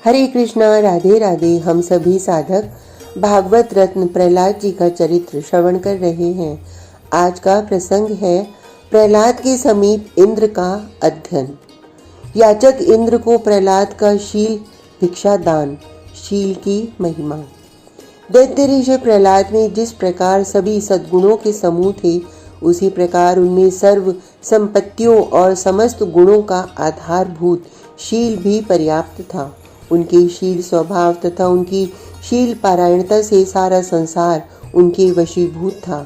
हरे कृष्णा, राधे राधे। हम सभी साधक भागवत रत्न प्रहलाद जी का चरित्र श्रवण कर रहे हैं। आज का प्रसंग है प्रहलाद के समीप इंद्र का अध्ययन। याचक इंद्र को प्रहलाद का शील भिक्षा दान। शील की महिमा। दैत्य ऋषि प्रहलाद में जिस प्रकार सभी सद्गुणों के समूह थे, उसी प्रकार उनमें सर्व संपत्तियों और समस्त गुणों का आधारभूत शील भी पर्याप्त था। उनके शील स्वभाव तथा उनकी शील पारायणता से सारा संसार उनके वशीभूत था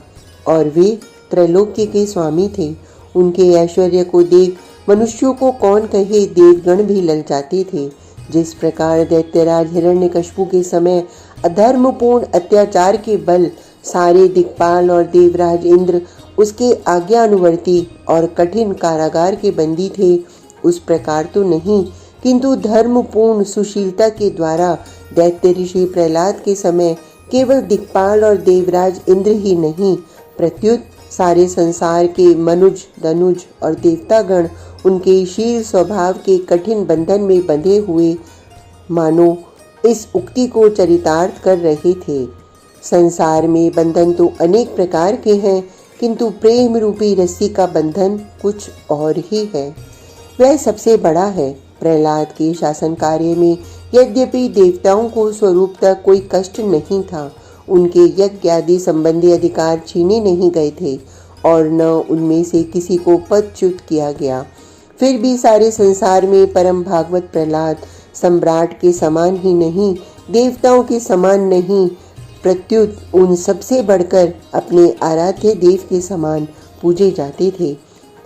और वे त्रैलोक्य के स्वामी थे। उनके ऐश्वर्य को देख मनुष्यों को कौन कहे, देवगण भी ललचाते थे। जिस प्रकार दैत्यराज हिरण्यकशिपु के समय अधर्मपूर्ण अत्याचार के बल सारे दिक्पाल और देवराज इंद्र उसके आज्ञानुवर्ती और कठिन कारागार के बंदी थे, उस प्रकार तो नहीं, किंतु धर्मपूर्ण सुशीलता के द्वारा दैत्य ऋषि प्रहलाद के समय केवल दिक्पाल और देवराज इंद्र ही नहीं, प्रत्युत सारे संसार के मनुज, दनुज और देवतागण उनके शील स्वभाव के कठिन बंधन में बंधे हुए मानो इस उक्ति को चरितार्थ कर रहे थे। संसार में बंधन तो अनेक प्रकार के हैं, किंतु प्रेम रूपी रस्सी का बंधन कुछ और ही है। वह सबसे बड़ा है। प्रहलाद के शासन कार्य में यद्यपि देवताओं को स्वरूपतः कोई कष्ट नहीं था, उनके यज्ञ आदि संबंधी अधिकार छीने नहीं गए थे और न उनमें से किसी को पदच्युत किया गया। फिर भी सारे संसार में परम भागवत प्रहलाद सम्राट के समान ही नहीं, देवताओं के समान नहीं, प्रत्युत उन सबसे बढ़कर अपने आराध्य देव के समान पूजे जाते थे।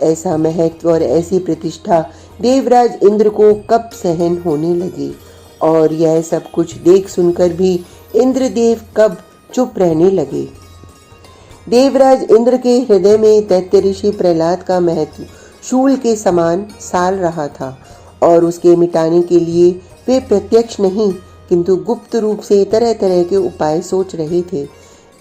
ऐसा महत्व और ऐसी प्रतिष्ठा देवराज इंद्र को कब सहन होने लगी, और यह सब कुछ देख सुनकर भी इंद्रदेव कब चुप रहने लगे। देवराज इंद्र के हृदय में दैत्य ऋषि प्रहलाद का महत्व शूल के समान साल रहा था और उसके मिटाने के लिए वे प्रत्यक्ष नहीं किंतु गुप्त रूप से तरह तरह के उपाय सोच रहे थे।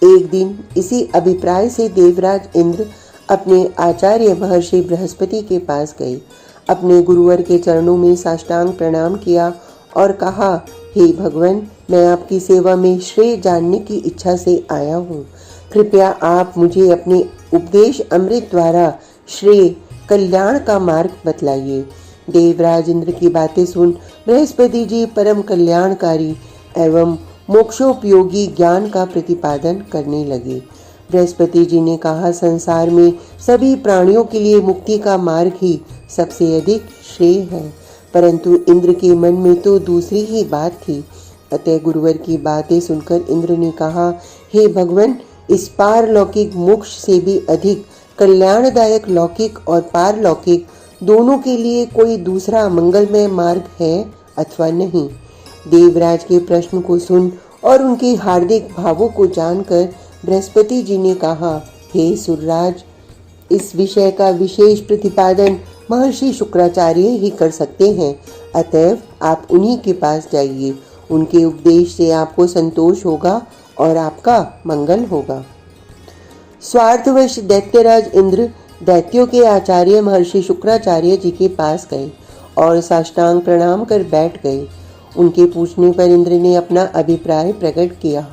एक दिन इसी अभिप्राय से देवराज इंद्र अपने आचार्य महर्षि बृहस्पति के पास गए, अपने गुरुवर के चरणों में साष्टांग प्रणाम किया और कहा, हे भगवान, मैं आपकी सेवा में श्रेय जानने की इच्छा से आया हूँ। कृपया आप मुझे अपने उपदेश अमृत द्वारा श्रेय कल्याण का मार्ग बतलाइए। देवराज इंद्र की बातें सुन बृहस्पति जी परम कल्याणकारी एवं मोक्षोपयोगी ज्ञान का प्रतिपादन करने लगे। बृहस्पति जी ने कहा, संसार में सभी प्राणियों के लिए मुक्ति का मार्ग ही सबसे अधिक श्रेय है, परंतु इंद्र के मन में तो दूसरी ही बात थी। अतः गुरुवर की बातें सुनकर इंद्र ने कहा, हे भगवान, इस पारलौकिक मोक्ष से भी अधिक कल्याणदायक लौकिक और पारलौकिक दोनों के लिए कोई दूसरा मंगलमय मार्ग है अथवा नहीं। देवराज के प्रश्न को सुन और उनके हार्दिक भावों को जानकर बृहस्पति जी ने कहा, हे सुरराज, इस विषय का विशेष प्रतिपादन महर्षि शुक्राचार्य ही कर सकते हैं, अतएव आप उन्हीं के पास जाइए। उनके उपदेश से आपको संतोष होगा और आपका मंगल होगा। स्वार्थवश दैत्यराज इंद्र दैत्यों के आचार्य महर्षि शुक्राचार्य जी के पास गए और साष्टांग प्रणाम कर बैठ गए। उनके पूछने पर इंद्र ने अपना अभिप्राय प्रकट किया।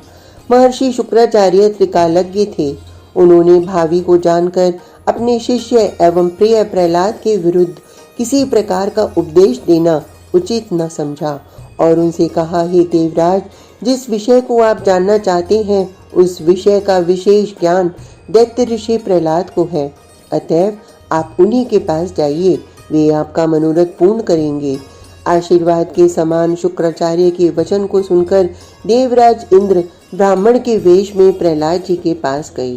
महर्षि शुक्राचार्य त्रिकालज्ञ थे। उन्होंने भावी को जानकर अपने शिष्य एवं प्रिय प्रहलाद के विरुद्ध किसी प्रकार का उपदेश देना उचित न समझा और उनसे कहा, हे देवराज, जिस विषय को आप जानना चाहते हैं उस विषय का विशेष ज्ञान दैत्य ऋषि प्रहलाद को है, अतएव आप उन्हीं के पास जाइए, वे आपका मनोरथ पूर्ण करेंगे। आशीर्वाद के समान शुक्राचार्य के वचन को सुनकर देवराज इंद्र ब्राह्मण के वेश में प्रहलाद जी के पास गए।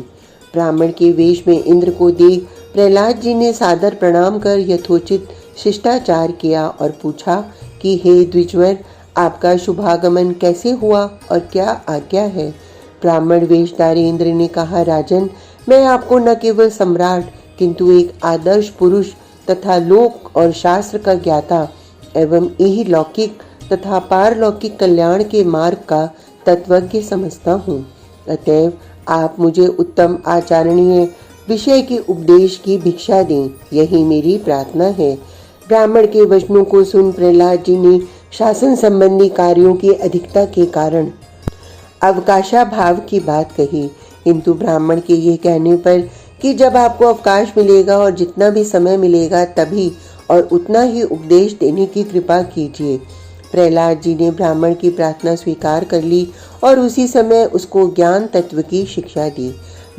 ब्राह्मण के वेश में इंद्र को देख प्रहलाद जी ने सादर प्रणाम कर यथोचित शिष्टाचार किया और पूछा कि हे द्विजवर, आपका शुभागमन कैसे हुआ और क्या आज्ञा है। ब्राह्मण वेशधारी इंद्र ने कहा, राजन, मैं आपको न केवल सम्राट किंतु एक आदर्श पुरुष तथा लोक और शास्त्र का ज्ञाता एवं यही लौकिक तथा पारलौकिक कल्याण के मार्ग का तत्वज्ञ समझता हूँ। अतएव आप मुझे उत्तम आचरणीय विषय के उपदेश की भिक्षा दें, यही मेरी प्रार्थना है। ब्राह्मण के वचनों को सुन प्रहलाद जी ने शासन संबंधी कार्यों की अधिकता के कारण अवकाशाभाव की बात कही, किंतु ब्राह्मण के ये कहने पर कि जब आपको अवकाश मिलेगा और जितना भी समय मिलेगा तभी और उतना ही उपदेश देने की कृपा कीजिए। प्रहलाद जी ने ब्राह्मण की प्रार्थना स्वीकार कर ली और उसी समय उसको ज्ञान तत्व की शिक्षा दी।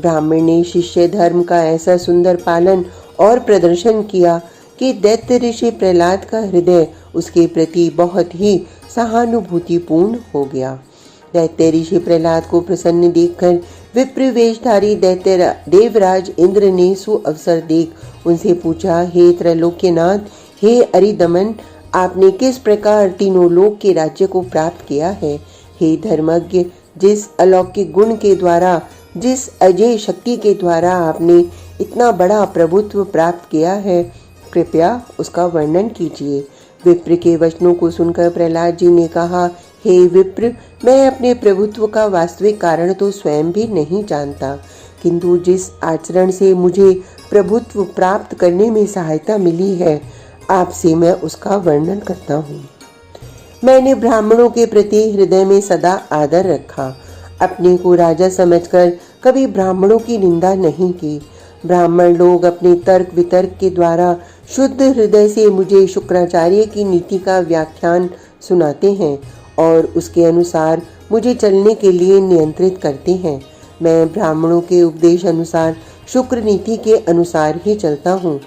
ब्राह्मण ने शिष्य धर्म का ऐसा सुंदर पालन और प्रदर्शन किया कि दैत्य ऋषि प्रहलाद का हृदय उसके प्रति बहुत ही सहानुभूतिपूर्ण हो गया। दैत्य ऋषि प्रहलाद को प्रसन्न देखकर विप्र वेशधारी दैत्य देवराज इंद्र ने सुअवसर देख उनसे पूछा, हे त्रैलोक्यनाथ, हे अरिदमन, आपने किस प्रकार तीनों लोक के राज्य को प्राप्त किया है? हे धर्मज्ञ, जिस अलौकिक गुण के द्वारा, जिस अजय शक्ति के द्वारा आपने इतना बड़ा प्रभुत्व प्राप्त किया है, कृपया उसका वर्णन कीजिए। विप्र के वचनों को सुनकर प्रहलाद जी ने कहा, हे विप्र, मैं अपने प्रभुत्व का वास्तविक कारण तो स्वयं भी नहीं जानता, किंतु जिस आचरण से मुझे प्रभुत्व प्राप्त करने में सहायता मिली है, आपसे मैं उसका वर्णन करता हूँ। मैंने ब्राह्मणों के प्रति हृदय में सदा आदर रखा, अपने को राजा समझकर कभी ब्राह्मणों की निंदा नहीं की। ब्राह्मण लोग अपने तर्क वितर्क के द्वारा शुद्ध हृदय से मुझे शुक्राचार्य की नीति का व्याख्यान सुनाते हैं और उसके अनुसार मुझे चलने के लिए नियंत्रित करते हैं। मैं ब्राह्मणों के उपदेश अनुसार शुक्र नीति के अनुसार ही चलता हूँ।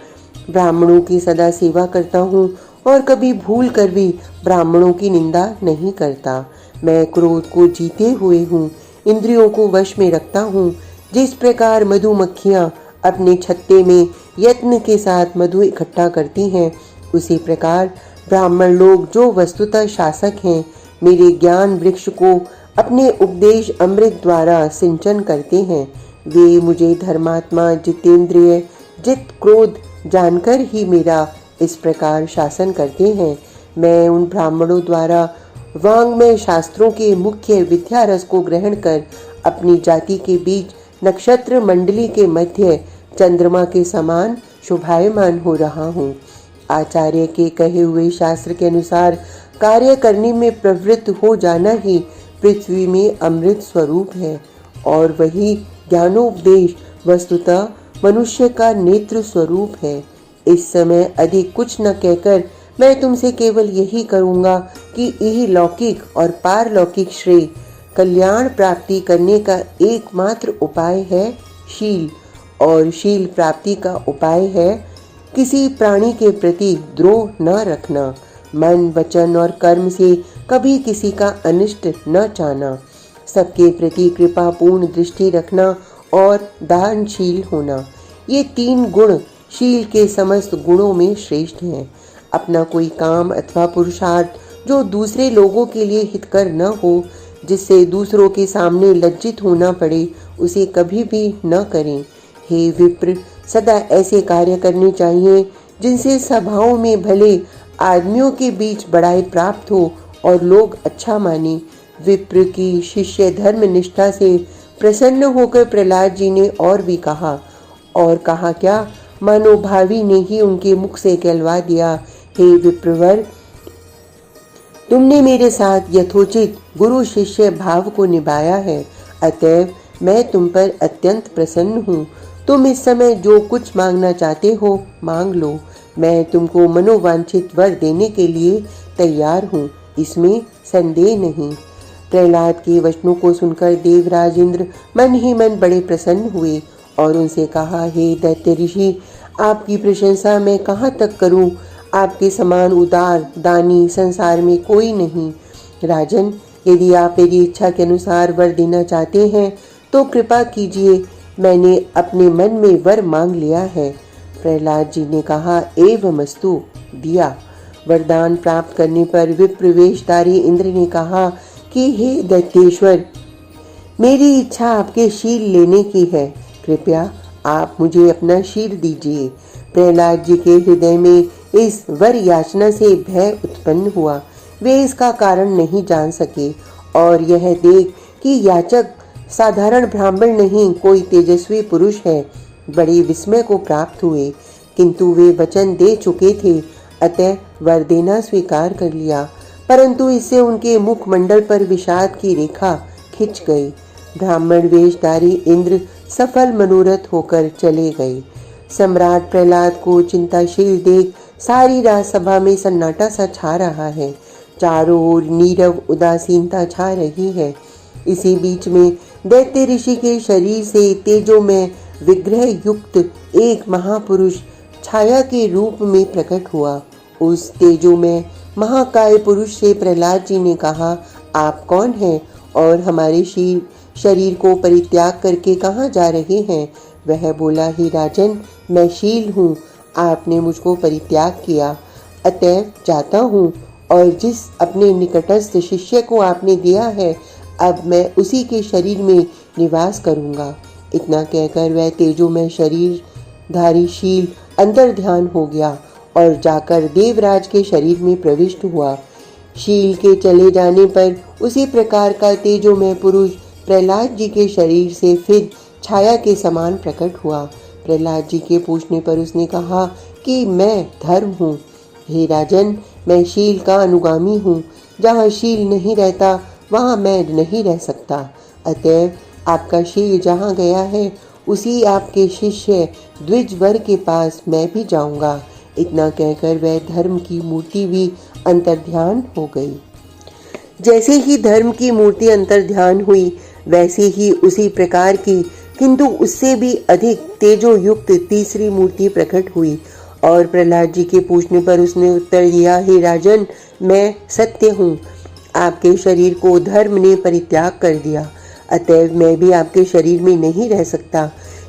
ब्राह्मणों की सदा सेवा करता हूँ और कभी भूल कर भी ब्राह्मणों की निंदा नहीं करता। मैं क्रोध को जीते हुए हूँ, इंद्रियों को वश में रखता हूँ। जिस प्रकार मधुमक्खियाँ अपने छत्ते में यत्न के साथ मधु इकट्ठा करती हैं, उसी प्रकार ब्राह्मण लोग जो वस्तुतः शासक हैं, मेरे ज्ञान वृक्ष को अपने उपदेश अमृत द्वारा सिंचन करते हैं। वे मुझे धर्मात्मा, जितेंद्रिय, जित क्रोध जानकर ही मेरा इस प्रकार शासन करते हैं। मैं उन ब्राह्मणों द्वारा वांग्मय शास्त्रों के मुख्य विद्या रस को ग्रहण कर अपनी जाति के बीच नक्षत्र मंडली के मध्य चंद्रमा के समान शोभायमान हो रहा हूँ। आचार्य के कहे हुए शास्त्र के अनुसार कार्य करने में प्रवृत्त हो जाना ही पृथ्वी में अमृत स्वरूप है और वही ज्ञानोपदेश वस्तुतः मनुष्य का नेत्र स्वरूप है। इस समय अधिक कुछ न कहकर मैं तुमसे केवल यही करूँगा कि यही लौकिक और पारलौकिक श्रेय कल्याण प्राप्ति करने का एकमात्र उपाय है शील, और शील प्राप्ति का उपाय है किसी प्राणी के प्रति द्रोह न रखना, मन, वचन और कर्म से कभी किसी का अनिष्ट न चाहना, सबके प्रति कृपापूर्ण दृष्टि रखना और दानशील होना। ये तीन गुण शील के समस्त गुणों में श्रेष्ठ हैं। अपना कोई काम अथवा पुरुषार्थ जो दूसरे लोगों के लिए हितकर न हो, जिससे दूसरों के सामने लज्जित होना पड़े, उसे कभी भी न करें। हे विप्र, सदा ऐसे कार्य करने चाहिए जिनसे सभाओं में भले आदमियों के बीच बड़ाई प्राप्त हो और लोग अच्छा माने। विप्र की शिष्य धर्म निष्ठा से प्रसन्न होकर प्रहलाद जी ने और भी कहा, और कहा क्या, मानो भावी ने ही उनके मुख से कहलवा दिया, हे विप्रवर, तुमने मेरे साथ यथोचित गुरु शिष्य भाव को निभाया है, अतएव मैं तुम पर अत्यंत प्रसन्न हूँ। तुम इस समय जो कुछ मांगना चाहते हो मांग लो, मैं तुमको मनोवांछित वर देने के लिए तैयार हूँ, इसमें संदेह नहीं। प्रहलाद के वचनों को सुनकर देवराज इंद्र मन ही मन बड़े प्रसन्न हुए और उनसे कहा, हे दैत्य ऋषि, आपकी प्रशंसा मैं कहाँ तक करूँ? आपके समान उदार दानी संसार में कोई नहीं। राजन, यदि आप मेरी इच्छा के अनुसार वर देना चाहते हैं तो कृपा कीजिए, मैंने अपने मन में वर मांग लिया है। प्रहलाद जी ने कहा, एवमस्तु, दिया। वरदान प्राप्त करने पर विप्रवेशधारी इंद्र ने कहा कि हे दैत्येश्वर, मेरी इच्छा आपके शील लेने की है, कृपया आप मुझे अपना शील दीजिए। प्रहलाद जी के हृदय में इस वर याचना से भय उत्पन्न हुआ। वे इसका कारण नहीं जान सके और यह देख कि याचक साधारण ब्राह्मण नहीं, कोई तेजस्वी पुरुष है, बड़े विस्मय को प्राप्त हुए, किंतु वे वचन दे चुके थे, अतः वर देना स्वीकार कर लिया। परंतु इससे उनके मुखमंडल पर विषाद की रेखा खिंच गई। ब्राह्मण वेशधारी इंद्र सफल मनोरथ होकर चले गए। सम्राट प्रहलाद को चिंताशील देख सारी राजसभा में सन्नाटा सा छा रहा है। चारों ओर नीरव उदासीनता छा रही है। इसी बीच में दैत्य ऋषि के शरीर से तेजोमय विग्रह युक्त एक महापुरुष छाया के रूप में प्रकट हुआ। उस तेजोमय महाकाय पुरुष से प्रहलाद जी ने कहा, आप कौन हैं और हमारे शरीर को परित्याग करके कहाँ जा रहे हैं? वह बोला, हे राजन, मैं शील हूँ, आपने मुझको परित्याग किया, अतएव जाता हूँ और जिस अपने निकटस्थ शिष्य को आपने दिया है, अब मैं उसी के शरीर में निवास करूँगा। इतना कहकर वह तेजोमय शरीरधारी शील अंतर ध्यान हो गया और जाकर देवराज के शरीर में प्रविष्ट हुआ। शील के चले जाने पर उसी प्रकार का तेजोमय पुरुष प्रहलाद जी के शरीर से फिर छाया के समान प्रकट हुआ। प्रहलाद जी के पूछने पर उसने कहा कि मैं धर्म हूँ। हे राजन, मैं शील का अनुगामी हूँ। जहाँ शील नहीं रहता वहाँ मैं नहीं रह सकता। अतएव आपका शील जहाँ गया है उसी आपके शिष्य द्विजवर के पास मैं भी जाऊँगा। इतना कहकर वह धर्म की मूर्ति भी अंतर्ध्यान हो गई। जैसे ही धर्म की मूर्ति अंतर्ध्यान हुई वैसे ही उसी प्रकार की किंतु उससे भी अधिक तेजो युक्त तीसरी मूर्ति प्रकट हुई और प्रहलाद जी के पूछने पर उसने उत्तर दिया, हे राजन, मैं सत्य हूँ। आपके शरीर को धर्म ने परित्याग कर दिया, अतएव मैं भी आपके शरीर में नहीं रह सकता,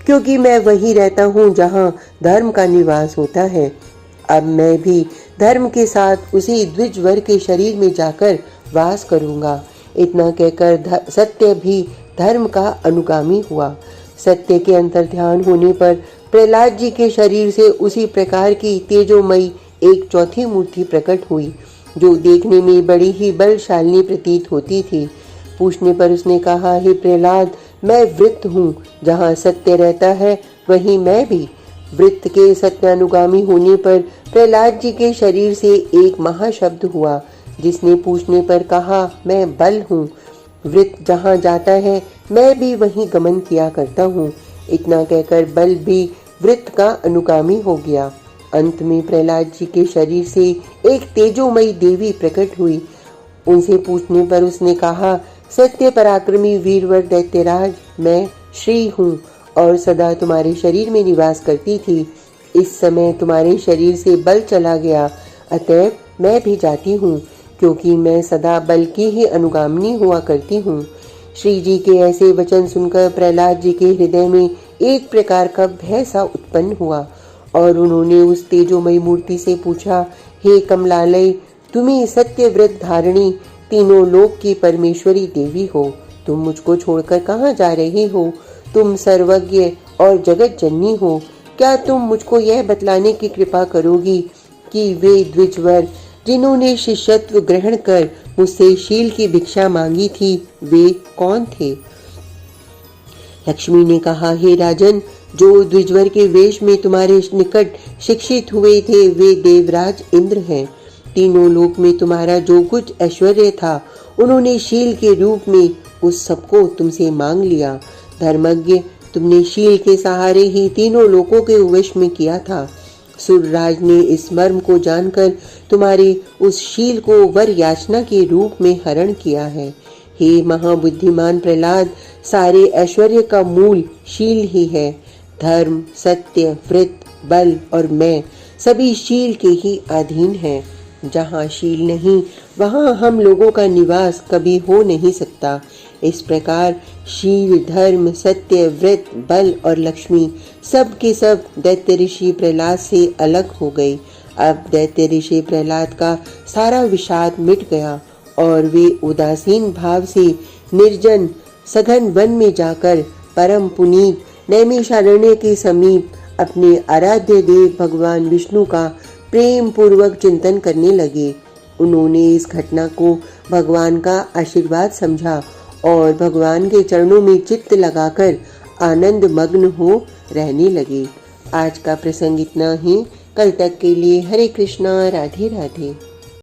क्योंकि मैं वहीं रहता हूँ जहाँ धर्म का निवास होता है। अब मैं भी धर्म के साथ उसी द्विजवर के शरीर में जाकर वास करूँगा। इतना कहकर सत्य भी धर्म का अनुगामी हुआ। सत्य के अंतर्ध्यान होने पर प्रहलाद जी के शरीर से उसी प्रकार की तेजोमयी एक चौथी मूर्ति प्रकट हुई, जो देखने में बड़ी ही बलशालिनी प्रतीत होती थी। पूछने पर उसने कहा, हे प्रहलाद, मैं वृत्त हूँ। जहाँ सत्य रहता है वहीं मैं भी। वृत्त के सत्यानुगामी होने पर प्रहलाद जी के शरीर से एक महाशब्द हुआ, जिसने पूछने पर कहा, मैं बल हूँ। वृत्त जहाँ जाता है मैं भी वहीं गमन किया करता हूँ। इतना कहकर बल भी वृत्त का अनुगामी हो गया। अंत में प्रहलाद जी के शरीर से एक तेजोमयी देवी प्रकट हुई। उनसे पूछने पर उसने कहा, सत्य पराक्रमी वीरवर दैत्यराज, मैं श्री हूँ और सदा तुम्हारे शरीर में निवास करती थी। इस समय तुम्हारे शरीर से बल चला गया, अतएव मैं भी जाती हूँ, क्योंकि मैं सदा बल की ही अनुगामिनी हुआ करती हूँ। श्री जी के ऐसे वचन सुनकर प्रहलाद जी के हृदय में एक प्रकार का भय सा उत्पन्न हुआ और उन्होंने उस तेजोमयी मूर्ति से पूछा, हे कमलालय, तुम्ही सत्य व्रत धारिणी तीनों लोक की परमेश्वरी देवी हो, तुम मुझको छोड़कर कहाँ जा रही हो? तुम सर्वज्ञ और जगत जननी हो। क्या तुम मुझको यह बतलाने की कृपा करोगी कि वे द्विजवर जिन्होंने शिष्यत्व ग्रहण कर मुझसे शील की भिक्षा मांगी थी, वे कौन थे? लक्ष्मी ने कहा, हे राजन, जो द्विजवर के वेश में तुम्हारे निकट शिक्षित हुए थे वे देवराज इंद्र हैं। तीनों लोक में तुम्हारा जो कुछ ऐश्वर्य था उन्होंने शील के रूप में उस सबको तुमसे मांग लिया। धर्मज्ञ, तुमने शील के सहारे ही तीनों लोकों के वश में किया था। सुरराज ने इस मर्म को जानकर तुम्हारे उस शील को वर याचना के रूप में हरण किया है। हे महाबुद्धिमान प्रहलाद, सारे ऐश्वर्य का मूल शील ही है। धर्म, सत्य, व्रत, बल और मैं सभी शील के ही अधीन हैं। जहाँ शील नहीं वहाँ हम लोगों का निवास कभी हो नहीं सकता। इस प्रकार शील, धर्म, सत्य, व्रत, बल और लक्ष्मी सब के सब दैत्य ऋषि प्रहलाद से अलग हो गए। अब दैत्य ऋषि प्रहलाद का सारा विषाद मिट गया और वे उदासीन भाव से निर्जन सघन वन में जाकर परम पुनीत नैमिषारण्य के समीप अपने आराध्य देव भगवान विष्णु का प्रेम पूर्वक चिंतन करने लगे। उन्होंने इस घटना को भगवान का आशीर्वाद समझा और भगवान के चरणों में चित्त लगाकर आनंद मग्न हो रहने लगे। आज का प्रसंग इतना ही। कल तक के लिए हरे कृष्णा, राधे राधे।